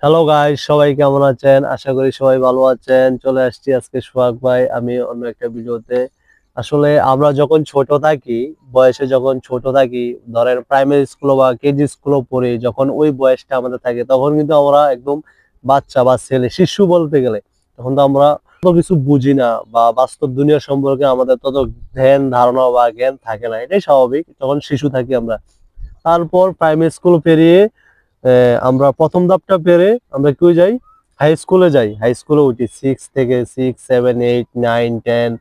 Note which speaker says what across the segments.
Speaker 1: Hello guys, সবাই কেমন আছেন? আশা করি সবাই ভালো আছেন। চলে আসছি আজকে সোহাগ ভাই আমি অন্য একটা ভিডিওতে। আসলে আমরা যখন ছোট থাকি, বয়সে যখন ছোট থাকি, ধরেন প্রাইমারি স্কুল বা কেজি স্কুলে পড়ি, যখন ওই বয়সটা আমাদের থাকে তখন কিন্তু আমরা একদম বাচ্চা বা ছেলে শিশু বলতে গেলে। তখন তো আমরা তত কিছু বুঝি না বা বাস্তব দুনিয়া সম্পর্কে আমাদের তত ধ্যান ধারণা বা জ্ঞান থাকে না, এটাই স্বাভাবিক, তখন শিশু থাকি আমরা। তারপর প্রাইমারি স্কুল পেরিয়ে আমরা প্রথম ধাপটা পেরে আমরা কই যাই, হাই স্কুলে যাই। হাই স্কুলে উঠি সিক্স থেকে, 6, 7, 8, 9, 10,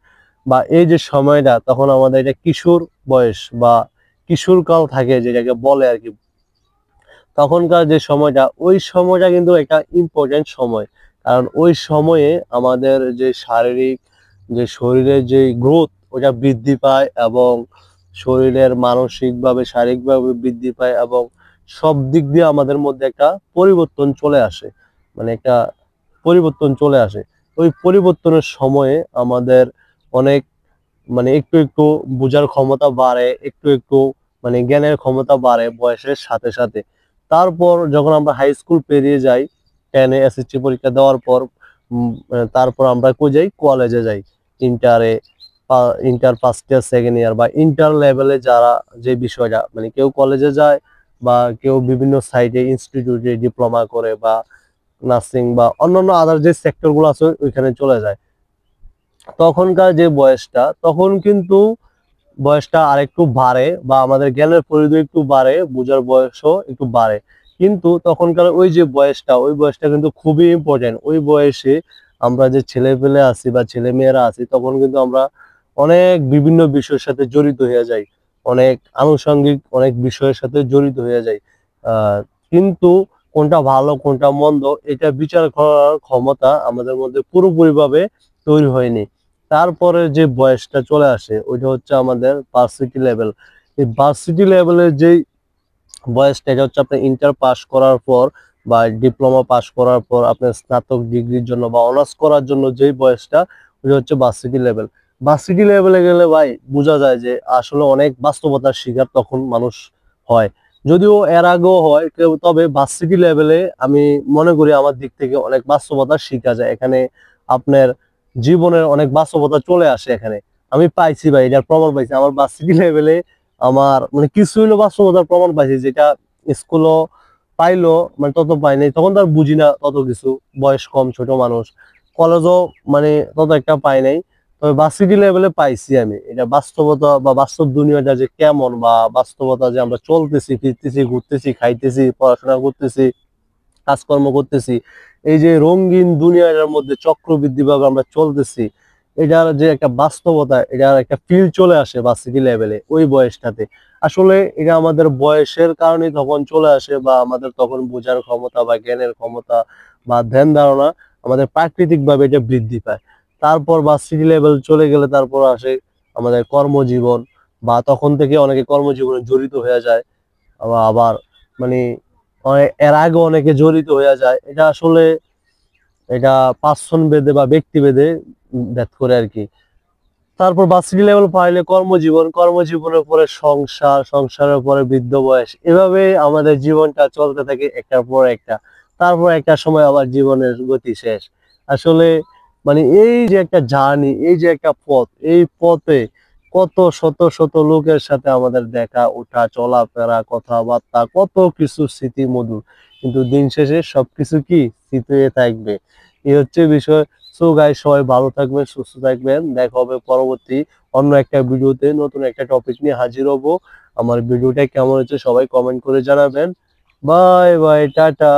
Speaker 1: বা এই যে সময়টা, তখন আমাদের এটা কিশোর বয়স বা কিশোর কাল থাকে যেটাকে বলে আর কি। তখনকার যে সময়টা, ওই সময়টা কিন্তু একটা ইম্পর্টেন্ট সময়। কারণ ওই সময়ে আমাদের যে শারীরিক, যে শরীরের যে গ্রোথ, ওটা বৃদ্ধি পায় এবং শরীরের মানসিকভাবে শারীরিকভাবে বৃদ্ধি পায় এবং সব দিক দিয়ে আমাদের মধ্যে একটা পরিবর্তন চলে আসে। মানে একটা পরিবর্তন চলে আসে। ওই পরিবর্তনের সময়ে আমাদের অনেক, মানে একটু একটু বোঝার ক্ষমতা বাড়ে, একটু একটু মানে জ্ঞানের ক্ষমতা বাড়ে বয়সের সাথে সাথে। তারপর যখন আমরা হাই স্কুল পেরিয়ে যাই, 10-এ এসএসসি পরীক্ষা দেওয়ার পর তারপর আমরা কই যাই, কলেজে যাই। ইন্টারে, inter first year second year বা ইন্টার লেভেলে যারা, যে বিষয়টা মানে কেউ কলেজে যায় বা কেউ বিভিন্ন সাইটে ইনস্টিটিউটে ডিপ্লোমা করে বা নার্সিং বা অন্যান্য আদার যে সেক্টর গুলো আছে ওইখানে চলে যায়। তখনকার যে বয়সটা, তখন কিন্তু বয়সটা আরেকটু বাড়ে বা আমাদের জ্ঞানের পরিধি একটু বাড়ে, বোঝার বয়সও একটু বাড়ে। কিন্তু তখনকার ওই যে বয়সটা, ওই বয়সটা কিন্তু খুবই ইম্পর্টেন্ট। ওই বয়সে আমরা যে ছেলে পেলে আছি বা ছেলে মেয়েরা আছি, তখন কিন্তু আমরা অনেক বিভিন্ন বিষয়ের সাথে জড়িত হয়ে যাই, অনেক আনুষঙ্গিক অনেক বিষয়ের সাথে জড়িত হয়ে যাই। আহ কিন্তু কোনটা ভালো কোনটা মন্দ, এটা বিচার করার ক্ষমতা আমাদের মধ্যে পুরোপুরিভাবে তৈরি হয়নি। তারপরে যে বয়সটা চলে আসে ওইটা হচ্ছে আমাদের ভার্সিটি লেভেল। এই ভার্সিটি লেভেলের যে বয়সটা, এটা হচ্ছে আপনি ইন্টার পাস করার পর বা ডিপ্লোমা পাস করার পর আপনার স্নাতক ডিগ্রির জন্য বা অনার্স করার জন্য যে বয়সটা, ওইটা হচ্ছে ভার্সিটি লেভেল। ভার্সিটি লেভেলে গেলে ভাই বোঝা যায় যে আসলে অনেক বাস্তবতার শিকার তখন মানুষ হয়। যদিও এর আগেও হয় তবে ভার্সিটি লেভেলে আমি মনে করি আমার দিক থেকে অনেক বাস্তবতা শিখা যায় এখানে। আপনার জীবনের অনেক বাস্তবতা চলে আসে এখানে। আমি পাইছি ভাই, এটার প্রমাণ পাইছি আমার ভার্সিটি লেভেলে। আমার মানে কিছু হইলো বাস্তবতার প্রমাণ পাইছি, যেটা স্কুলও পাইলো মানে তত পাই নাই, তখন তো আর বুঝি না তত কিছু, বয়স কম, ছোট মানুষ। কলেজও মানে তত একটা পাই নাই। তবে ভার্সিটি লেভেলে পাইছি আমি, এটা বাস্তবতা বা বাস্তব দুনিয়াটা যে কেমন, বা বাস্তবতা যে আমরা চলতেছি ফিরতেছি ঘুরতেছি খাইতেছি পড়াশোনা করতেছি কাজকর্ম করতেছি, এই যে রঙিন দুনিয়াটার মধ্যে চক্রবৃদ্ধি ভাবে আমরা চলতেছি, এটার যে একটা বাস্তবতা, এটার একটা ফিল চলে আসে ভার্সিটি লেভেলে ওই বয়সটাতে। আসলে এটা আমাদের বয়সের কারণে তখন চলে আসে, বা আমাদের তখন বোঝার ক্ষমতা বা জ্ঞানের ক্ষমতা বা ধ্যান ধারণা আমাদের প্রাকৃতিক ভাবে এটা বৃদ্ধি পায়। তারপর ভার্সিটি লেভেল চলে গেলে তারপর আসে আমাদের কর্মজীবন, বা তখন থেকে অনেকে কর্মজীবনে জড়িত হয়ে যায়। আবার মানে এর আগে অনেকে জড়িত হয়ে যায়। এটা আসলে এটা পার্সন ভেদে বা ব্যক্তি ভেদে ভেদ করে আর কি। তারপর ভার্সিটি লেভেল পাইলে কর্মজীবন, কর্মজীবনের পরে সংসার, সংসারের পরে বৃদ্ধ বয়স, এভাবে আমাদের জীবনটা চলতে থাকে একটার পর একটা। তারপর একটা সময় আবার জীবনের গতি শেষ। আসলে মানে এই যে একটা জার্নি, এই যে একটা পথ, এই পথে কত শত শত লোকের সাথে আমাদের দেখা ওঠা চলাফেরা কথাবার্তা, কত কিছু স্মৃতি মধুর। কিন্তু দিন শেষে সবকিছু কি স্মৃতি হয়ে থাকবে, এই হচ্ছে বিষয়। সো গাইস, সবাই ভালো থাকবেন, সুস্থ থাকবেন। দেখা হবে পরবর্তী অন্য একটা ভিডিওতে, নতুন একটা টপিক নিয়ে হাজির হব। আমার ভিডিওটা কেমন হচ্ছে সবাই কমেন্ট করে জানাবেন। Bye bye, tata.